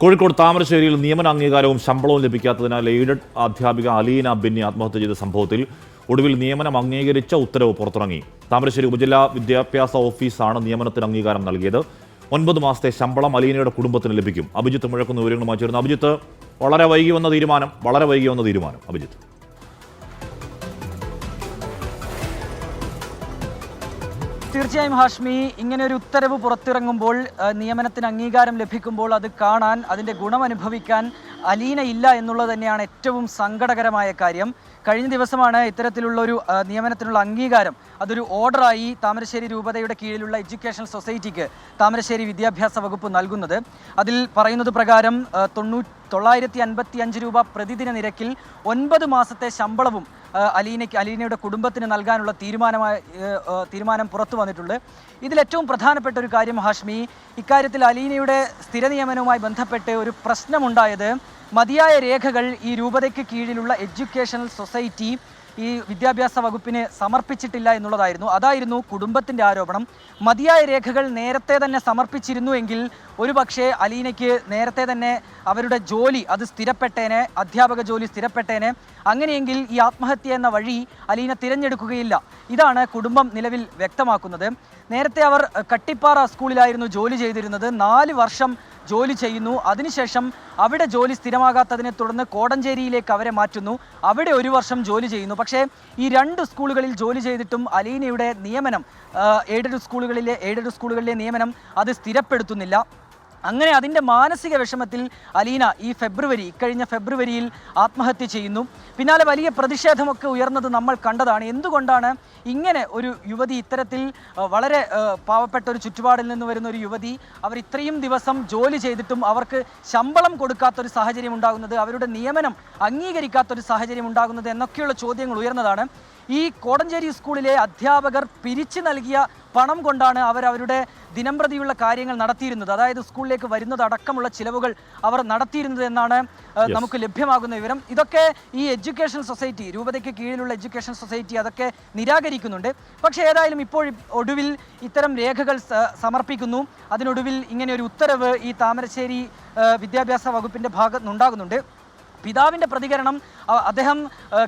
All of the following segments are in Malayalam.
കോഴിക്കോട് താമരശ്ശേരിയിൽ നിയമന അംഗീകാരവും ശമ്പളവും ലഭിക്കാത്തതിനാൽ എയ്ഡഡ് അധ്യാപിക അലീന ബെന്നി ആത്മഹത്യ ചെയ്ത സംഭവത്തിൽ ഒടുവിൽ നിയമനം അംഗീകരിച്ച ഉത്തരവ് പുറത്തിറങ്ങി. താമരശ്ശേരി ഉപജില്ലാ വിദ്യാഭ്യാസ ഓഫീസാണ് നിയമനത്തിന് അംഗീകാരം നൽകിയത്. 9 മാസത്തെ ശമ്പളം അലീനയുടെ കുടുംബത്തിന് ലഭിക്കും. അഭിജിത്ത് മുഴക്കുന്ന വിവരങ്ങളുമായി ചേരുന്നു. അഭിജിത്ത്, വളരെ വൈകി വന്ന തീരുമാനം അഭിജിത്ത്. തീർച്ചയായും ഹാഷ്മി, ഇങ്ങനെ ഒരു ഉത്തരവ് പുറത്തിറങ്ങുമ്പോൾ, നിയമനത്തിന് അംഗീകാരം ലഭിക്കുമ്പോൾ അത് കാണാൻ, അതിൻ്റെ ഗുണമനുഭവിക്കാൻ അലീന ഇല്ല എന്നുള്ളത് തന്നെയാണ് ഏറ്റവും സങ്കടകരമായ കാര്യം. കഴിഞ്ഞ ദിവസമാണ് ഇത്തരത്തിലുള്ള ഒരു നിയമനത്തിനുള്ള അംഗീകാരം അതൊരു ഓർഡറായി താമരശ്ശേരി രൂപതയുടെ കീഴിലുള്ള എഡ്യൂക്കേഷൻ സൊസൈറ്റിക്ക് താമരശ്ശേരി വിദ്യാഭ്യാസ വകുപ്പ് നൽകുന്നത്. അതിൽ പറയുന്നത് പ്രകാരം 955 രൂപ പ്രതിദിന നിരക്കിൽ 9 മാസത്തെ ശമ്പളവും അലീനയുടെ കുടുംബത്തിന് നൽകാനുള്ള തീരുമാനം പുറത്തു വന്നിട്ടുണ്ട്. ഇതിലേറ്റവും പ്രധാനപ്പെട്ട ഒരു കാര്യം ഹാഷ്മി, ഇക്കാര്യത്തിൽ അലീനയുടെ സ്ഥിര നിയമനവുമായി ബന്ധപ്പെട്ട് ഒരു പ്രശ്നമുണ്ടായത് മതിയായ രേഖകൾ ഈ രൂപതയ്ക്ക് കീഴിലുള്ള എഡ്യൂക്കേഷണൽ സൊസൈറ്റി ഈ വിദ്യാഭ്യാസ വകുപ്പിന് സമർപ്പിച്ചിട്ടില്ല എന്നുള്ളതായിരുന്നു. അതായിരുന്നു കുടുംബത്തിൻ്റെ ആരോപണം. മതിയായ രേഖകൾ നേരത്തെ തന്നെ സമർപ്പിച്ചിരുന്നുവെങ്കിൽ ഒരുപക്ഷെ അലീനയ്ക്ക് നേരത്തെ തന്നെ അവരുടെ ജോലി അത് സ്ഥിരപ്പെട്ടേനെ, അധ്യാപക ജോലി സ്ഥിരപ്പെട്ടേനെ. അങ്ങനെയെങ്കിൽ ഈ ആത്മഹത്യ എന്ന വഴി അലീന തിരഞ്ഞെടുക്കുകയില്ല. ഇതാണ് കുടുംബം നിലവിൽ വ്യക്തമാക്കുന്നത്. നേരത്തെ അവർ കട്ടിപ്പാറ സ്കൂളിലായിരുന്നു ജോലി ചെയ്തിരുന്നത്. 4 വർഷം ജോലി ചെയ്യുന്നു. അതിനുശേഷം അവിടെ ജോലി സ്ഥിരമാകാത്തതിനെ തുടർന്ന് കോടഞ്ചേരിയിലേക്ക് അവരെ മാറ്റുന്നു. അവിടെ 1 വർഷം ജോലി ചെയ്യുന്നു. പക്ഷേ ഈ 2 സ്കൂളുകളിൽ ജോലി ചെയ്തിട്ടും അലീനയുടെ നിയമനം, എയ്ഡഡ് സ്കൂളുകളിലെ നിയമനം അത് സ്ഥിരപ്പെടുത്തുന്നില്ല. അങ്ങനെ അതിൻ്റെ മാനസിക വിഷമത്തിൽ അലീന ഇക്കഴിഞ്ഞ ഫെബ്രുവരിയിൽ ആത്മഹത്യ ചെയ്യുന്നു. പിന്നാലെ വലിയ പ്രതിഷേധമൊക്കെ ഉയർന്നത് നമ്മൾ കണ്ടതാണ്. എന്തുകൊണ്ടാണ് ഇങ്ങനെ ഒരു യുവതി, ഇത്തരത്തിൽ വളരെ പാവപ്പെട്ട ഒരു ചുറ്റുപാടിൽ നിന്ന് വരുന്ന ഒരു യുവതി, അവർ ഇത്രയും ദിവസം ജോലി ചെയ്തിട്ടും അവർക്ക് ശമ്പളം കൊടുക്കാത്തൊരു സാഹചര്യം ഉണ്ടാകുന്നത്, അവരുടെ നിയമനം അംഗീകരിക്കാത്തൊരു സാഹചര്യം ഉണ്ടാകുന്നത് എന്നൊക്കെയുള്ള ചോദ്യങ്ങൾ ഉയർന്നതാണ്. ഈ കോടഞ്ചേരി സ്കൂളിലെ അധ്യാപകർ പിരിച്ചു നൽകിയ പണം കൊണ്ടാണ് അവരുടെ ദിനംപ്രതിയുള്ള കാര്യങ്ങൾ നടത്തിയിരുന്നത്. അതായത് സ്കൂളിലേക്ക് വരുന്നത് അടക്കമുള്ള ചിലവുകൾ അവർ നടത്തിയിരുന്നത് എന്നാണ് നമുക്ക് ലഭ്യമാകുന്ന വിവരം. ഇതൊക്കെ ഈ എഡ്യൂക്കേഷൻ സൊസൈറ്റി, രൂപതയ്ക്ക് കീഴിലുള്ള എഡ്യൂക്കേഷൻ സൊസൈറ്റി അതൊക്കെ നിരാകരിക്കുന്നുണ്ട്. പക്ഷേ ഏതായാലും ഇപ്പോൾ ഒടുവിൽ ഇത്തരം രേഖകൾ സമർപ്പിക്കുന്നു. അതിനൊടുവിൽ ഇങ്ങനെ ഒരു ഉത്തരവ് ഈ താമരശ്ശേരി വിദ്യാഭ്യാസ വകുപ്പിൻ്റെ ഭാഗത്തുനിന്നുണ്ടാകുന്നുണ്ട്. പിതാവിൻ്റെ പ്രതികരണം, അദ്ദേഹം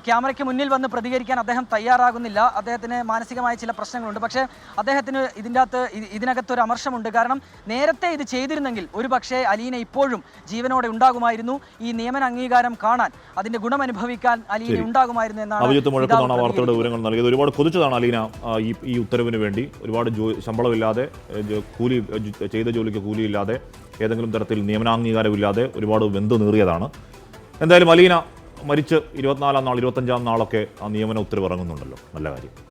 ക്യാമറയ്ക്ക് മുന്നിൽ വന്ന് പ്രതികരിക്കാൻ അദ്ദേഹം തയ്യാറാകുന്നില്ല. അദ്ദേഹത്തിന് മാനസികമായ ചില പ്രശ്നങ്ങളുണ്ട്. പക്ഷേ അദ്ദേഹത്തിന് ഇതിനകത്തൊരു അമർഷമുണ്ട്. കാരണം നേരത്തെ ഇത് ചെയ്തിരുന്നെങ്കിൽ ഒരുപക്ഷെ അലീന ഇപ്പോഴും ജീവനോടെ ഉണ്ടാകുമായിരുന്നു. ഈ നിയമന അംഗീകാരം കാണാൻ, അതിൻ്റെ ഗുണമനുഭവിക്കാൻ അലീന ഉണ്ടാകുമായിരുന്നു എന്നാണ് വാർത്തയുടെ വിവരങ്ങൾ നൽകിയത്. ഒരുപാട് കൊതിച്ചതാണ് അലീന ഈ ഉത്തരവിന് വേണ്ടി. ഒരുപാട് ശമ്പളമില്ലാതെ, ചെയ്ത ജോലിക്ക് കൂലിയില്ലാതെ, ഏതെങ്കിലും തരത്തിൽ നിയമനാംഗീകാരമില്ലാതെ ഒരുപാട് വെന്തു നീറിയതാണ്. എന്തായാലും അലീന മരിച്ച് 24-ാം നാൾ 25-ാം നാളൊക്കെ ആ നിയമന ഉത്തരവ് ഇറങ്ങുന്നുണ്ടല്ലോ. നല്ല കാര്യം.